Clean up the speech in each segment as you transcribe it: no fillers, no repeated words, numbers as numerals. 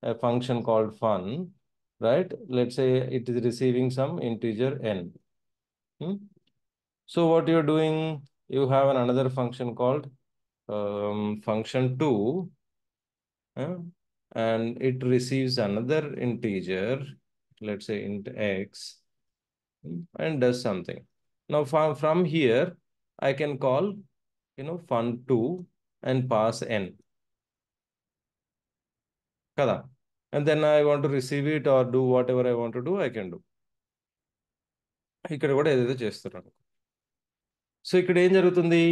a function called fun, right? Let's say it is receiving some integer n. So what you're doing, you have another function called function 2, and it receives another integer, let's say int x, and does something. Now from here, I can call, fun2 and pass n. Kada. And then I want to receive it or do whatever I want to do, I can do. ఇక్కడ కూడా ఏదైతే చేస్తున్నాను. So ఇక్కడ ఏం జరుగుతుంది?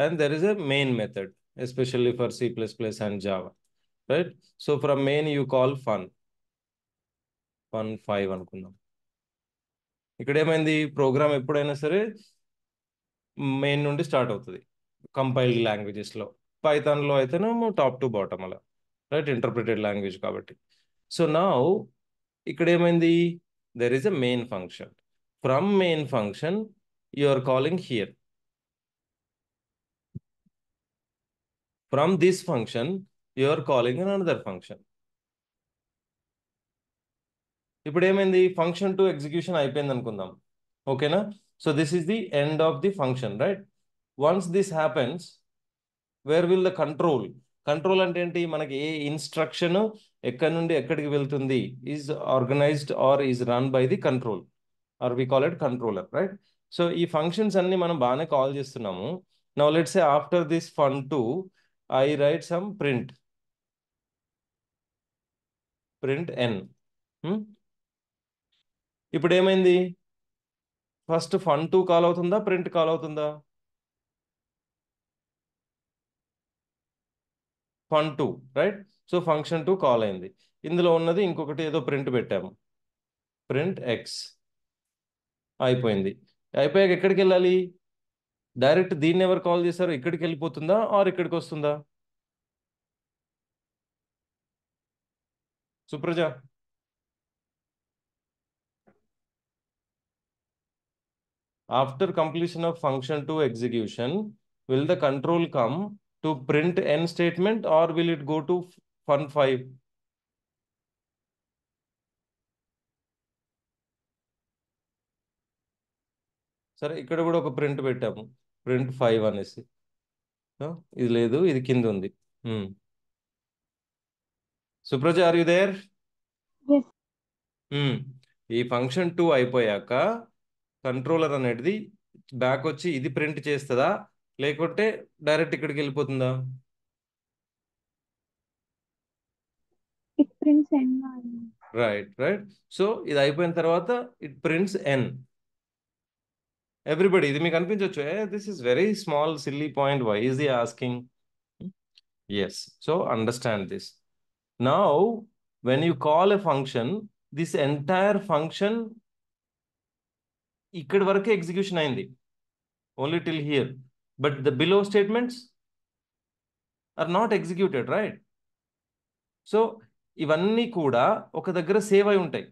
And there is a main method, especially for C++ and Java, right? So from main you call fun5 అనుకుందాం. ఇక్కడ ఏమైంది? ప్రోగ్రామ్ ఎప్పుడైనా సరే మెయిన్ నుండి స్టార్ట్ అవుతుంది కంపైల్డ్ లాంగ్వేజెస్లో. పైథాన్లో అయితేనేమో టాప్ టు బాటమ్ అలా, రైట్? ఇంటర్ప్రిటెడ్ లాంగ్వేజ్ కాబట్టి. సో నౌ ఇక్కడ ఏమైంది? There is a main function. From main function you are calling here. From this function you are calling an another function. ఇప్పుడు ఏమైంది? ఫంక్షన్ 2 ఎగ్జిక్యూషన్ అయిపోయింది అనుకుందాం, ఓకేనా? So this is the end of the function, right? Once this happens, where will the control అంటే ఏంటి? మనకి ఏ instruction ఎక్కడి నుండి ఎక్కడికి వెళ్తుంది is organised or is run by the control, or we call it controller, right? So ఈ functions అన్ని మనం బాగానే కాల్ చేస్తున్నాము. Now let's say after this fun2 I write some print n. ఇప్పుడు ఏమైంది? ఫస్ట్ fun2 కాల్ అవుతుందా, print call అవుతుందా? fun2, right? So function 2 call అయింది. ఇందులో ఉన్నది ఇంకొకటి ఏదో ప్రింట్ పెట్టాము, ప్రింట్ x. అయిపోయింది. అయిపోయాక ఎక్కడికి వెళ్ళాలి? డైరెక్ట్ దీన్ని ఎవరు కాల్ చేశారు? ఇక్కడికి వెళ్ళిపోతుందా ఆర్ ఇక్కడికి వస్తుందా? Supraja, after completion of function 2 execution, will the control come to print n statement or will it go to fun5? సరే, ఇక్కడ కూడా ఒక ప్రింట్ పెట్టాము, print5 అనేసి. ఇది లేదు, ఇది కింద ఉంది. Supraja, are you there? ఈ ఫంక్షన్ 2 అయిపోయాక కంట్రోలర్ అనేది బ్యాక్ వచ్చి ఇది ప్రింట్ చేస్తుందా, లేకుంటే డైరెక్ట్ ఇక్కడికి వెళ్ళిపోతుందా? It prints n. Right. So ఇది అయిపోయిన తర్వాత ఇట్ ప్రింట్స్ ఎన్. ఎవ్రీబడి, ఇది మీకు అనిపించవచ్చు, this is very small silly point, why is he asking? Yes, so understand this. Now when you call a function, this entire function ఇక్కడి వరకే execution అయింది, only till here, but the below statements are not executed, right? So ఇవన్నీ కూడా ఒక దగ్గర save అయి ఉంటాయి.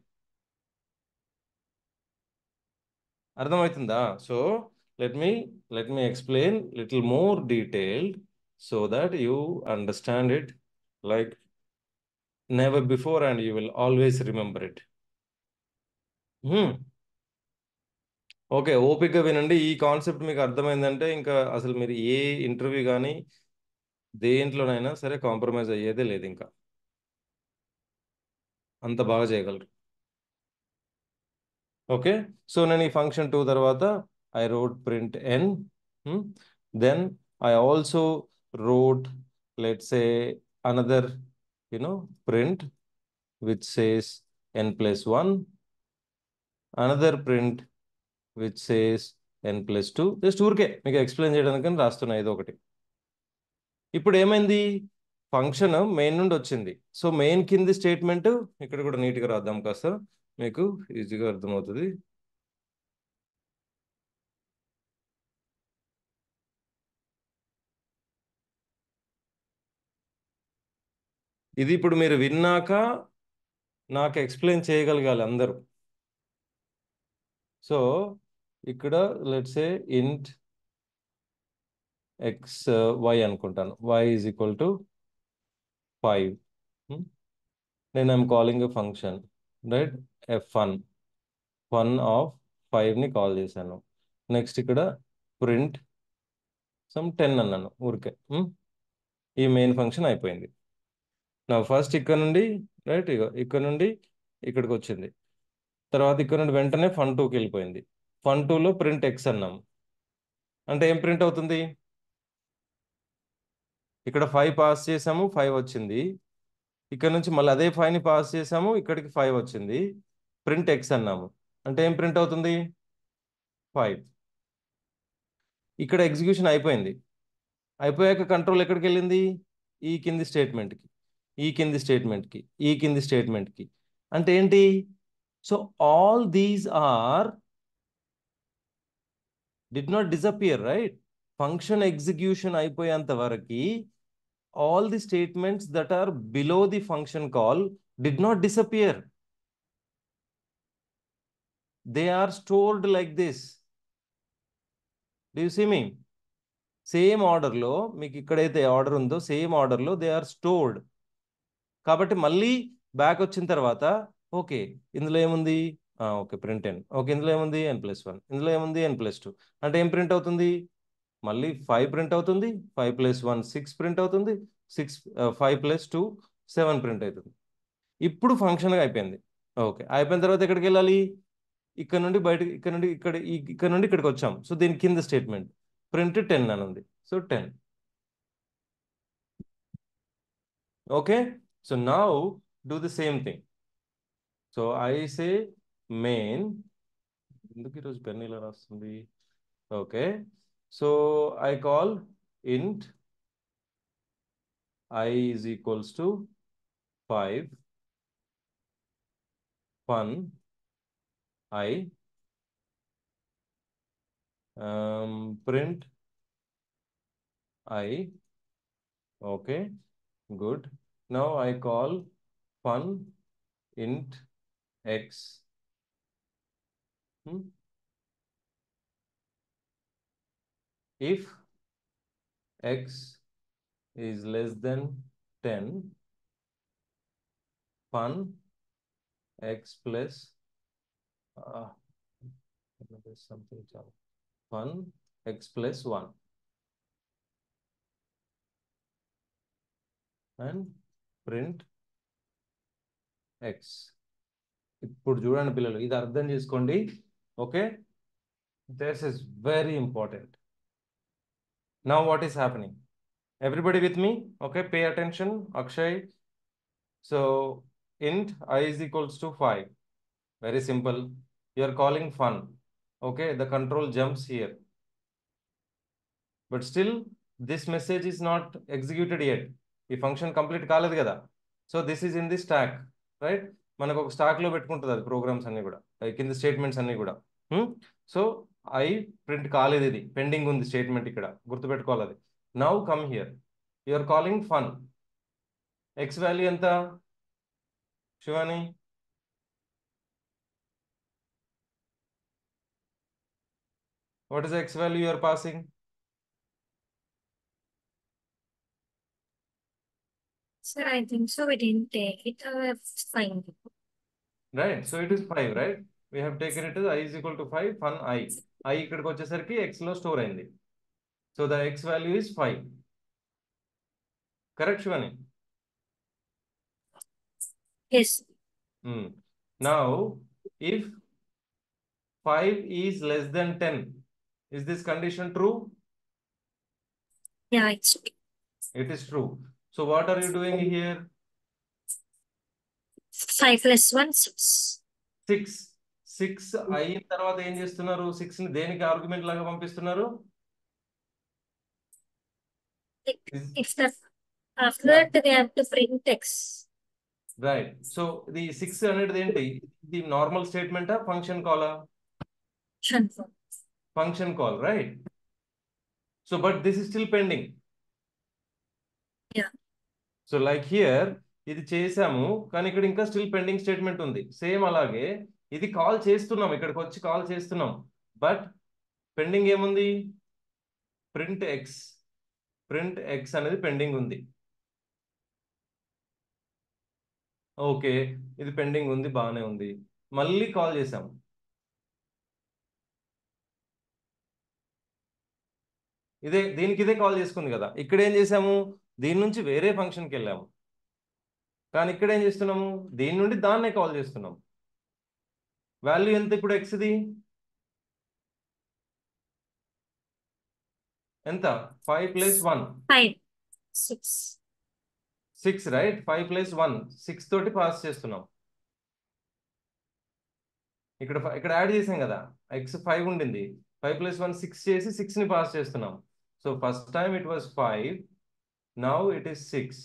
అర్థమవుతుందా? So let me explain little more detailed so that you understand it like never before and you will always remember it. Okay, ఓపికగా వినండి. ఈ కాన్సెప్ట్ మీకు అర్థమైందంటే ఇంకా అసలు మీరు ఏ ఇంటర్వ్యూ కానీ దేంట్లోనైనా సరే కాంప్రమైజ్ అయ్యేదే లేదు, ఇంకా అంత బాగా చేయగలరు. ఓకే, సో నేను ఈ ఫంక్షన్ 2 తర్వాత I wrote print n, then I also wrote let's say another print which says n+1, another print which says n+2. Just ఊరికే మీకు ఎక్స్ప్లెయిన్ చేయడానికి రాస్తున్నా ఏదో ఒకటి. ఇప్పుడు ఏమైంది? ఫంక్షన్ మెయిన్ నుండి వచ్చింది. సో మెయిన్ కింది స్టేట్మెంట్ ఇక్కడ కూడా నీట్గా రాద్దాం, కాస్త మీకు ఈజీగా అర్థమవుతుంది. ఇది ఇప్పుడు మీరు విన్నాక నాకు ఎక్స్ప్లెయిన్ చేయగలగాలి అందరూ. సో ఇక్కడ లెట్స్ సే ఇంట్ x y అనుకుంటాను, y is equal to 5. then I'm calling a function, right? f1 fun of 5 ని కాల్ చేశాను. నెక్స్ట్ ఇక్కడ ప్రింట్ సమ్ 10 అన్నాను ఊరికే. ఈ మెయిన్ ఫంక్షన్ అయిపోయింది. నా ఫస్ట్ ఇక్కడ నుండి రైట్ ఇక్కడ నుండి ఇక్కడికి వచ్చింది. తర్వాత ఇక్కడ నుండి వెంటనే ఫన్ 2కి వెళ్ళిపోయింది. ఫన్ 2లో ప్రింట్ ఎక్స్ అన్నాం. అంటే ఏం ప్రింట్ అవుతుంది? ఇక్కడ 5 పాస్ చేసాము, 5 వచ్చింది. ఇక్కడ నుంచి మళ్ళీ అదే 5ని పాస్ చేసాము, ఇక్కడికి 5 వచ్చింది. ప్రింట్ ఎక్స్ అన్నాము. అంటే ఏం ప్రింట్ అవుతుంది? 5. ఇక్కడ ఎగ్జిక్యూషన్ అయిపోయింది. అయిపోయాక కంట్రోల్ ఎక్కడికి వెళ్ళింది? ఈ కింది స్టేట్మెంట్కి, ఈ కింది స్టేట్మెంట్కి, ఈ కింది స్టేట్మెంట్కి. అంటే ఏంటి? So all these are did not disappear, right? Function execution అయిపోయేంత వరకు all the statements that are below the function call did not disappear. They are stored like this. Do you see me? Same ఆర్డర్లో మీకు ఇక్కడైతే order ఉందో same ఆర్డర్లో they are stored. కాబట్టి మళ్ళీ back వచ్చిన తర్వాత ఓకే ఇందులో ఏముంది? Okay print n. ఓకే ఇందులో ఏముంది? n+1. ఇందులో ఏముంది? n+2. అంటే ఏం ప్రింట్ అవుతుంది? మళ్ళీ 5 ప్రింట్ అవుతుంది, 5+1 6 ప్రింట్ అవుతుంది, 5+2 7 ప్రింట్ అవుతుంది. ఇప్పుడు ఫంక్షన్ అయిపోయింది. ఓకే అయిపోయిన తర్వాత ఎక్కడికి వెళ్ళాలి? ఇక్కడ నుండి బయటకి, ఇక్కడ నుండి ఇక్కడికి వచ్చాం. సో దీని కింద స్టేట్మెంట్ ప్రింట్ 10 అని ఉంది. So 10. Okay so now do the same thing. So I say main, ఎందుకు ఈరోజు పెన్ ఇలా రాస్తుంది? ఓకే సో ఐ కాల్ ఇంట్ I is equals to 5 fun I print I. Okay, good. Now I call fun int x. If x is less than 10, fun x plus something fun x plus 1 and print x. ఇప్పుడు చూడండి పిల్లలు, ఇది అర్థం చేసుకోండి. Okay this is very important. Now what is happening? Everybody with me? Okay, pay attention. Akshay. So int I is equals to 5. Very simple. You are calling fun. Okay, the control jumps here. But still, this message is not executed yet. The function complete కాలేదు కదా. So this is in the stack, right? మనకు ఒక stock లో పెట్టుకుంటుంది అది programmes అన్ని కూడా, కింద స్టేట్మెంట్స్ అన్ని కూడా. సో ఐ ప్రింట్ కాలేదు, ఇది పెండింగ్ ఉంది స్టేట్మెంట్ ఇక్కడ, గుర్తుపెట్టుకోవాలి అది. Now come here, you are calling fun. X value ఎంత Shivani? What is the x value you are passing? Sir, I think so. We didn't take it. It's fine. Right, so it is 5, right? We have taken it as I is equal to 5 fun I. I ఇక్కడికి వచ్చేసరికి x లో store అయింది. So the x value is 5. Correct, Shivani? Yes. Now, if 5 is less than 10, is this condition true? Yeah, it's okay. It is true. So what are you doing here? 5 plus 1, 6. 6 అయిన తర్వాత ఏం చేస్తున్నారు? 6 ని దేనికి argument లాగా పంపిస్తున్నారు? If that after that they have to print x. Right. So the 6 అనేది ఏంటి? ఇది నార్మల్ స్టేట్మెంటా ఫంక్షన్ కాలా? Function call, right? So but this is still pending. Yeah. So like here ఇది చేసాము కానీ ఇక్కడ ఇంకా స్టిల్ పెండింగ్ స్టేట్మెంట్ ఉంది. సేమ్ అలాగే ఇది కాల్ చేస్తున్నాం, ఇక్కడికి వచ్చి కాల్ చేస్తున్నాం, బట్ పెండింగ్ ఏముంది? ప్రింట్ ఎక్స్ అనేది పెండింగ్ ఉంది. ఓకే, ఇది పెండింగ్ ఉంది, బాగానే ఉంది. మళ్ళీ కాల్ చేసాం. దీనికి ఇదే కాల్ చేసుకుంది కదా. ఇక్కడ ఏం చేసాము, దీని నుంచి వేరే ఫంక్షన్కి వెళ్ళాము. కానీ ఇక్కడ ఏం చేస్తున్నాము, దీని నుండి దాన్నే కాల్ చేస్తున్నాం. వాల్యూ ఎంత ఇప్పుడు ఎక్స్ది? ఎంత? 5 + 1 5 6 6, రైట్? 5 + 1 6 తోటి పాస్ చేస్తున్నాం. ఇక్కడ యాడ్ చేసాం కదా, ఎక్స్ 5 ఉండింది, 5 + 1 6 చేసి 6ని పాస్ చేస్తున్నాం. So first time it was 5, now it is 6.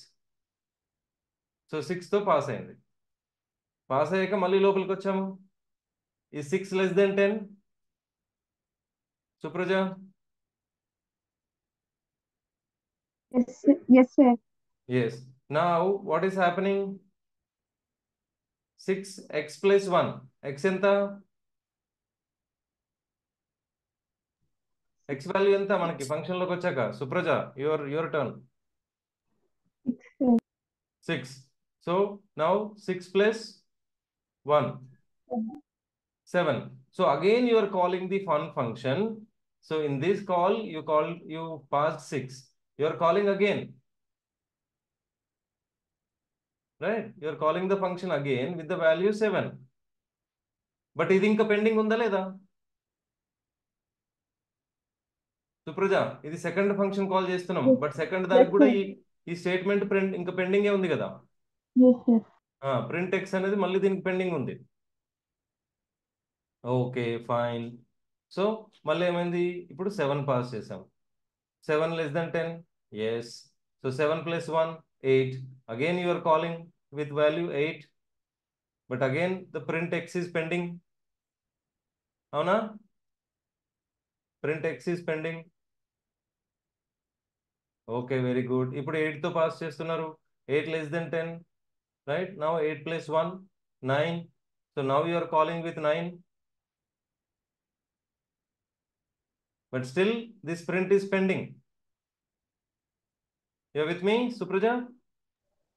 So 6తో పాస్ అయింది. పాస్ అయ్యాక మళ్ళీ లోపలికి వచ్చాము. ఈ 6 < 10? Supraja? Yes, sir. Yes. Now what is happening? 6x + 1. X ఎంత? X వాల్యూ ఎంత మనకి ఫంక్షన్ లోకి వచ్చాక? Supraja, your turn. 6, 6. So now 6 + 1 7. So again you are calling the fun function. So in this call you passed 6. You are calling again, right? You are calling the function again with the value 7. But ఇది ఇంకా pending ఉందా లేదా? సుప్రజ, ఇది second function call చేస్తున్నాం, but second దానికి కూడా ఈ statement print ఇంకా పెండింగే ఉంది కదా. yes, sir. ప్రింట్ ఎక్స్ అనేది మళ్ళీ దీనికి పెండింగ్ ఉంది. Okay, fine. సో మళ్ళీ ఏమైంది, ఇప్పుడు 7 పాస్ చేసాం. 7 < 10? Yes. So 7 + 1 8. Again you are calling with value 8, but again the print X is pending. అవునా? Print X is pending. Okay, very good. ఇప్పుడు 8తో పాస్ చేస్తున్నారు. 8 < 10, right? Now 8 + 1 9. So now you are calling with 9, but still this print is pending. You are with me, Supraja?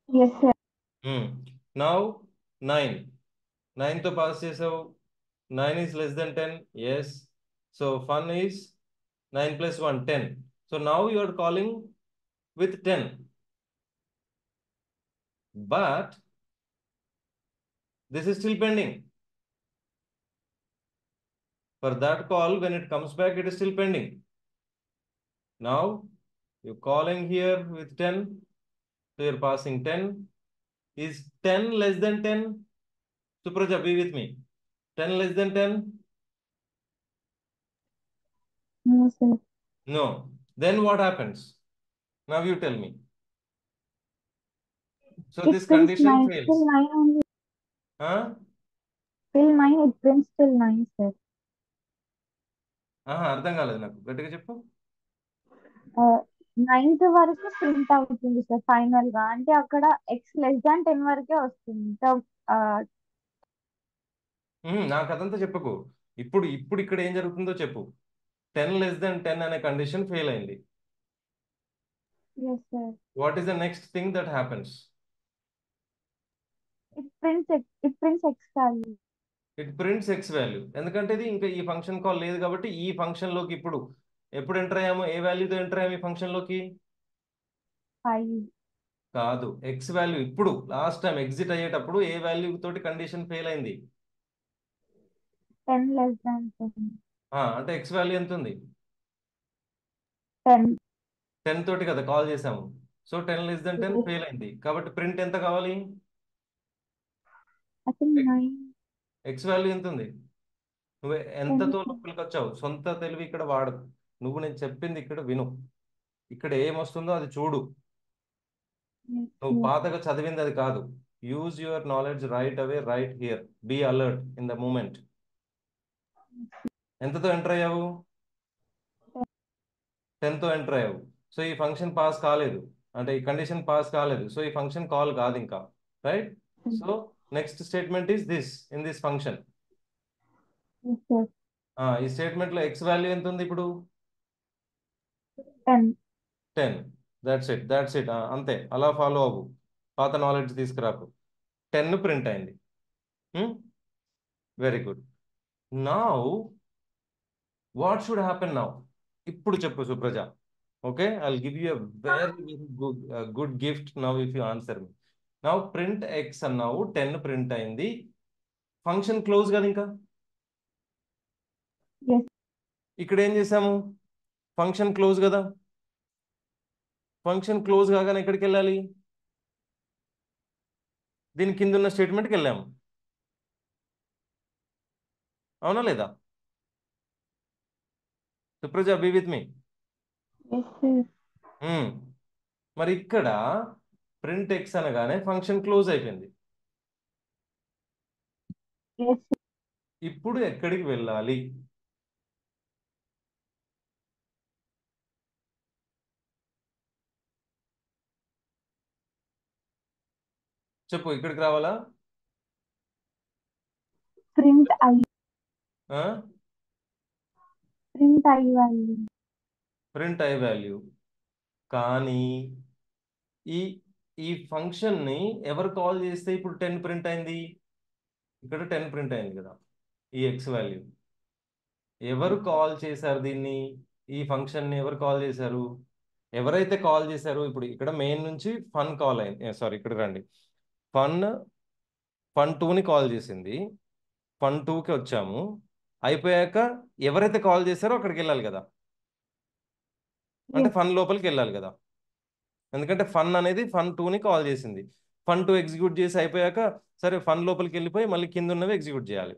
Yes, sir. Now 9. 9తో pass చేసావు. 9 is < 10? Yes. So fun is 9 + 1 10. So now you are calling with 10, but this is still pending. For that call, when it comes back, it is still pending. Now you calling here with 10, so you're passing 10. Is 10 < 10? Supraja, be with me. 10 < 10? No, sir. No. Then what happens? Now you tell me. So It this prints condition 9 fails. till 9 only. Huh? Till 9, it prints till 9, sir. అర్థం కాలేదు నాకు, గట్టిగా చెప్పు. 9th వరకు print అవుతుంది sir final గా. అంటే అక్కడ ఎక్స్ < 10 వరకే వస్తుంది. నాకు అదంతా చెప్పకు. ఇప్పుడు ఇక్కడ ఏం జరుగుతుందో చెప్పు. 10 < 10 అనే కండిషన్ ఫెయిల్ అయింది. yes, sir. What is the next thing that happens? It prints X value. It prints X value. ఎందుకంటే ఇది ఇంకా ఈ ఫంక్షన్ కాల్ లేదు కాబట్టి ఈ ఫంక్షన్ లోకి ఎప్పుడు ఎంటర్ అయ్యాము, ఏ వాల్యూతో ఎంటర్ అయ్యాము ఈ ఫంక్షన్ లోకి? 5. కాదు, ఎక్స్ వాల్యూ. ఇప్పుడు లాస్ట్ టైం ఎగ్జిట్ అయ్యేటప్పుడు ఏ వాల్యూ తోటి కండిషన్ ఫెయిల్ అయింది? 10 < 10. అంటే ఎక్స్ వాల్యూ ఎంత ఉంది? 10. 10 తోటి కదా కాల్ చేసాము. సో 10 < 10 ఫెయిల్ అయింది కాబట్టి ప్రింట్ ఎంత కావాలి? I think 9. ఎక్స్ వాల్యూ ఎంత ఉంది? నువ్వు 10. ఎంతతో లోపలికి వచ్చావు? సొంత తెలివి ఇక్కడ వాడదు. నేను చెప్పింది ఇక్కడ విను. ఇక్కడ ఏమొస్తుందో అది చూడు. Yes, నువ్వు sir. పాతగా చదివింది అది కాదు. Use your knowledge right away, right here. Be alert in the moment. ఎంతతో ఎంటర్ అయ్యావు? 10తో ఎంటర్ అయ్యావు. సో ఈ ఫంక్షన్ పాస్ కాలేదు, అంటే ఈ కండిషన్ పాస్ కాలేదు. సో ఈ ఫంక్షన్ కాల్ కాదు ఇంకా, right? So next statement is this in this function. Yes, sir. ఈ స్టేట్మెంట్ లో ఎక్స్ వాల్యూ ఎంత ఉంది ఇప్పుడు? 10. 10. That's it. అంతే, అలా ఫాలో అవ్వు. పాత నాలెడ్జ్ తీసుకురాకు. 10 ప్రింట్ అయింది. Very good. Now what should happen now? ఇప్పుడు చెప్పు Supraja. Okay, I'll give you a very good gift now if you answer me. Now print X అన్నావు, 10 ప్రింట్ అయింది, ఫంక్షన్ క్లోజ్ కదా ఇంకా. Yes. ఇక్కడ ఏం చేసాము? ఫంక్షన్ క్లోజ్ కదా. ఫంక్షన్ క్లోజ్ కాగానే ఎక్కడికి వెళ్ళాలి? దీని కింద ఉన్న స్టేట్మెంట్కి వెళ్ళాము, అవునా లేదా? Supraja, be with me. Yes, sir. మరి ఇక్కడ ప్రింట్ ఎక్స్ అనగానే ఫంక్షన్ క్లోజ్ అయిపోయింది. Yes, sir. ఇప్పుడు ఎక్కడికి వెళ్ళాలి? చెప్పు, ఇక్కడికి రావాలా? Print I. ఆ? Print I value. Print I value. కానీ ఈ ఈ ఫంక్షన్ని ఎవరు కాల్ చేస్తే ఇప్పుడు 10 ప్రింట్ అయింది? ఇక్కడ 10 ప్రింట్ అయింది కదా, ఈ ఎక్స్ వాల్యూ. ఎవరు కాల్ చేశారు దీన్ని? ఈ ఫంక్షన్ని ఎవరు కాల్ చేశారు? ఎవరైతే కాల్ చేశారు, ఇప్పుడు ఇక్కడ మెయిన్ నుంచి ఫన్ కాల్ అయింది, సారీ ఇక్కడ రండి, ఫన్ ఫన్ టూని కాల్ చేసింది, ఫన్ టూకి వచ్చాము. అయిపోయాక ఎవరైతే కాల్ చేశారో అక్కడికి వెళ్ళాలి కదా, అంటే Yes. ఫన్ లోపలికి వెళ్ళాలి కదా. ఎందుకంటే ఫన్ అనేది ఫన్ టూని కాల్ చేసింది. ఫన్ టూ ఎగ్జిక్యూట్ చేసి అయిపోయాక సరే ఫన్ లోపలికి వెళ్ళిపోయి మళ్ళీ కింద ఉన్నవి ఎగ్జిక్యూట్ చేయాలి.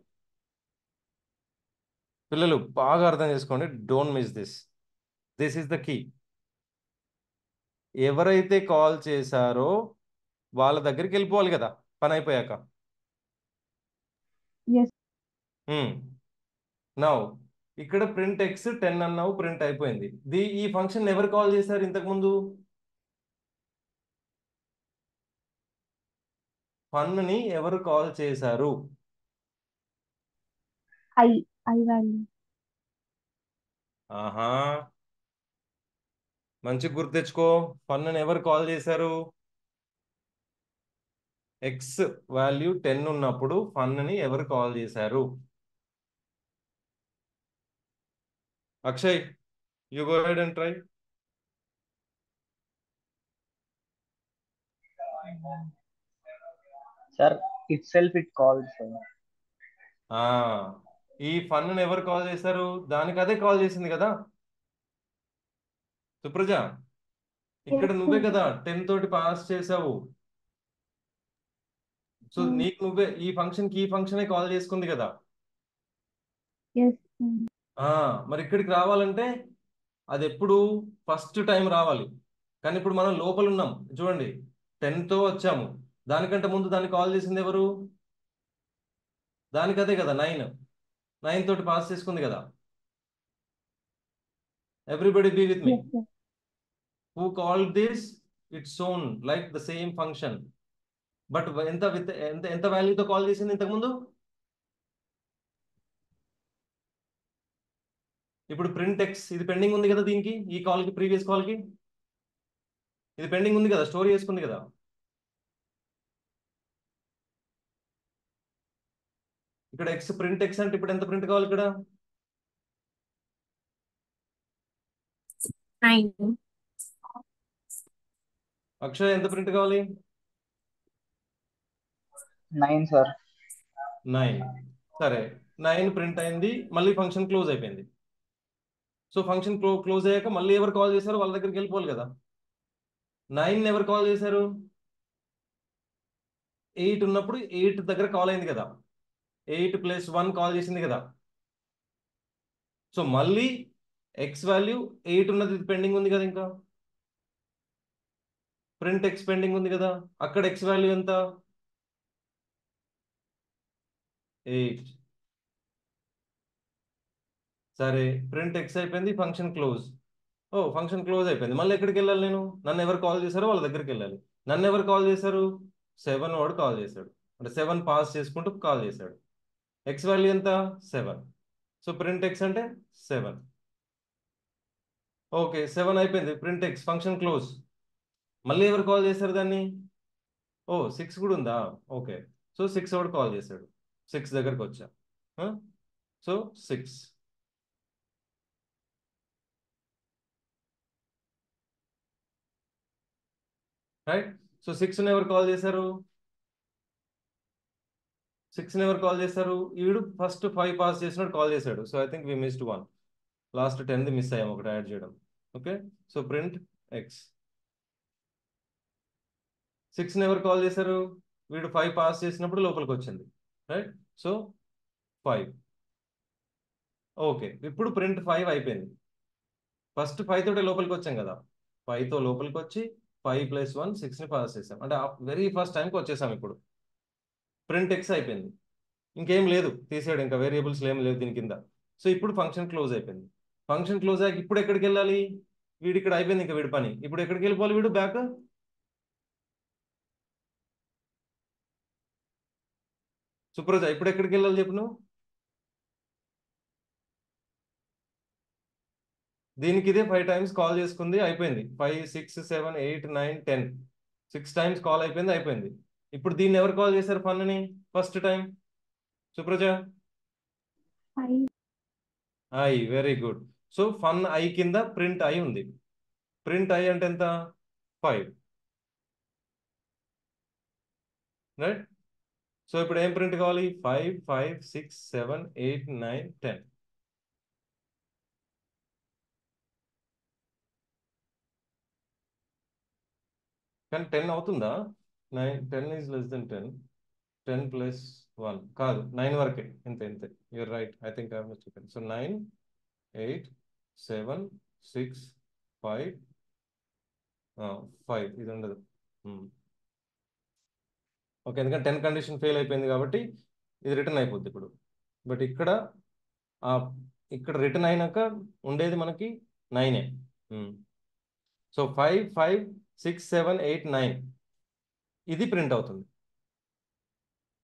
పిల్లలు బాగా అర్థం చేసుకోండి, don't miss this. This is the key. ఎవరైతే కాల్ చేశారో వాళ్ళ దగ్గరికి వెళ్ళిపోవాలి కదా పని అయిపోయాక. Yes. నౌ ఇక్కడ ప్రింట్ ఎక్స్ 10 అన్నావు, ప్రింట్ అయిపోయింది. ఈ ఫంక్షన్ ఎవరు కాల్ చేశారు ఇంతకుముందు? ఫన్ని ఎవరు కాల్ చేశారు? I value. ఆహా, మంచి గుర్తు తెచ్చుకో. ఫన్ని ఎవరు కాల్ చేశారు? ఎక్స్ వాల్యూ 10 ఉన్నప్పుడు ఫన్ని ఎవరు కాల్ చేశారు? Akshay, you go ahead and try. Sir, itself it calls, sir. ఈ ఫన్ను ఎవరు కాల్ చేశారు? దానికి అదే కాల్ చేసింది కదా సుప్రజ. ఇక్కడ Yes, నువ్వే sir. కదా 10 తోటి పాస్ చేసావు. సో నీకు నువ్వే ఈ ఫంక్షన్ కి ఈ ఫంక్షనే కాల్ చేసుకుంది కదా. Yes, sir. మరి ఇక్కడికి రావాలంటే అది ఎప్పుడు ఫస్ట్ టైం రావాలి. కానీ ఇప్పుడు మనం లోపల ఉన్నాం చూడండి, 10 తో వచ్చాము. దానికంటే ముందు దాన్ని కాల్ చేసింది ఎవరు? దానికి అదే కదా 9 తోటి పాస్ చేసుకుంది కదా. Everybody be with me. Yes, sir. Who called this? It's shown like the same function. But ఎంత వాల్యూతో కాల్ చేసింది ఇంతకుముందు? ఇప్పుడు ప్రింట్ ఎక్స్ ఇది పెండింగ్ ఉంది కదా, దీనికి ఈ కాల్కి ప్రీవియస్ కాల్కి ఇది పెండింగ్ ఉంది కదా, స్టోర్ చేసుకుంది కదా. ఇక్కడ ఎక్స్ ప్రింట్ ఎక్స్ అంటే ఇప్పుడు ఎంత ప్రింట్ కావాలి ఇక్కడ? 9. అక్షయ్, ఎంత ప్రింట్ కావాలి? 9, sir. 9. సరే, 9 ప్రింట్ అయింది, మళ్ళీ ఫంక్షన్ క్లోజ్ అయిపోయింది. సో ఫంక్షన్ క్లోజ్ అయ్యాక మళ్ళీ ఎవరు కాల్ చేశారు వాళ్ళ దగ్గరికి వెళ్ళిపోవాలి కదా. 9 ఎవరు కాల్ చేశారు? 8 ఉన్నప్పుడు 8 దగ్గర కాల్ అయింది కదా, 8 + 1 కాల్ చేసింది కదా. సో మళ్ళీ ఎక్స్ వాల్యూ 8 ఉన్నది పెండింగ్ ఉంది కదా, ఇంకా ప్రింట్ ఎక్స్ పెండింగ్ ఉంది కదా. అక్కడ ఎక్స్ వాల్యూ ఎంత? 8. సరే, ప్రింట్ ఎక్స్ అయిపోయింది, ఫంక్షన్ క్లోజ్. ఫంక్షన్ క్లోజ్ అయిపోయింది. మళ్ళీ ఎక్కడికి వెళ్ళాలి నేను? నన్ను ఎవరు కాల్ చేశారో వాళ్ళ దగ్గరికి వెళ్ళాలి. నన్ను ఎవరు కాల్ చేశారు? 7 వాడు కాల్ చేశాడు, అంటే 7 పాస్ చేసుకుంటూ కాల్ చేశాడు. ఎక్స్ వాల్యూ ఎంత? 7. సో ప్రింట్ ఎక్స్ అంటే 7. ఓకే, 7 అయిపోయింది, ప్రింట్ ఎక్స్ ఫంక్షన్ క్లోజ్. మళ్ళీ ఎవరు కాల్ చేశారు దాన్ని? ఓ 6 కూడా ఉందా? ఓకే. సో 6 ఒకటి కాల్ చేశాడు, 6 దగ్గరకు వచ్చా. So 6 right. సో 6 ఎవరు కాల్ చేశారు? 6 ఎవరు కాల్ చేశారు? వీడు ఫస్ట్ 5 పాస్ చేసినట్టు కాల్ చేశాడు. So I think we missed 1. Last 10ది మిస్ అయ్యాం ఒకటి యాడ్ చేయడం. ఓకే. So print X. 6 ఎవరు కాల్ చేశారు? వీడు 5 పాస్ చేసినప్పుడు లోపలికి వచ్చింది. రైట్. సో 5. ఓకే. ఇప్పుడు ప్రింట్ 5 అయిపోయింది. ఫస్ట్ 5 తోటే లోపలికి వచ్చాం కదా, 5తో లోపలికి వచ్చి 5 + 1 6ని పాస్ చేసాం. అంటే వెరీ ఫస్ట్ టైంకి వచ్చేసాం. ఇప్పుడు ప్రింట్ ఎక్స్ అయిపోయింది. ఇంకేం లేదు, తీసాడు, ఇంకా వేరియబుల్స్ ఏం లేవు దీని కింద. సో ఇప్పుడు ఫంక్షన్ క్లోజ్ అయిపోయింది. ఫంక్షన్ క్లోజ్ అయ్యాక ఇప్పుడు ఎక్కడికి వెళ్ళాలి? వీడి ఇక్కడ అయిపోయింది ఇంకా వీడి పని. ఇప్పుడు ఎక్కడికి వెళ్ళిపోవాలి వీడు? బ్యాక్. సుప్రజ ఇప్పుడు ఎక్కడికి వెళ్ళాలి చెప్పు నువ్వు? దీనికి ఇదే 5 టైమ్స్ కాల్ చేసుకుంది, అయిపోయింది. 5 6 7 8 9 10 6 టైమ్స్ కాల్ అయిపోయింది, అయిపోయింది. ఇప్పుడు దీన్ని ఎవరు కాల్ చేశారు funny first time? Supraja. I. Very good. So fun I కింద ప్రింట్ ఐ ఉంది. ప్రింట్ ఐ అంటే ఎంత? 5. రైట్. సో ఇప్పుడు ఏం ప్రింట్ కావాలి? 5 5 6 7 8 9 10. కానీ 10 అవుతుందా? 9 10 ఈజ్ లెస్ దెన్ 10. 10 + 1 కాదు, 9 వరకే. ఇంతే ఇంతే. You're right. I think I mistaken. So 9 8 7 6 5 5 ఇది ఉండదు. ఓకే, ఎందుకంటే 10 కండిషన్ ఫెయిల్ అయిపోయింది కాబట్టి ఇది రిటర్న్ అయిపోద్ది ఇప్పుడు. బట్ ఇక్కడ రిటర్న్ అయినాక ఉండేది మనకి 9. సో 5 5 6 7 8 9 ఇది ప్రింట్ అవుతుంది.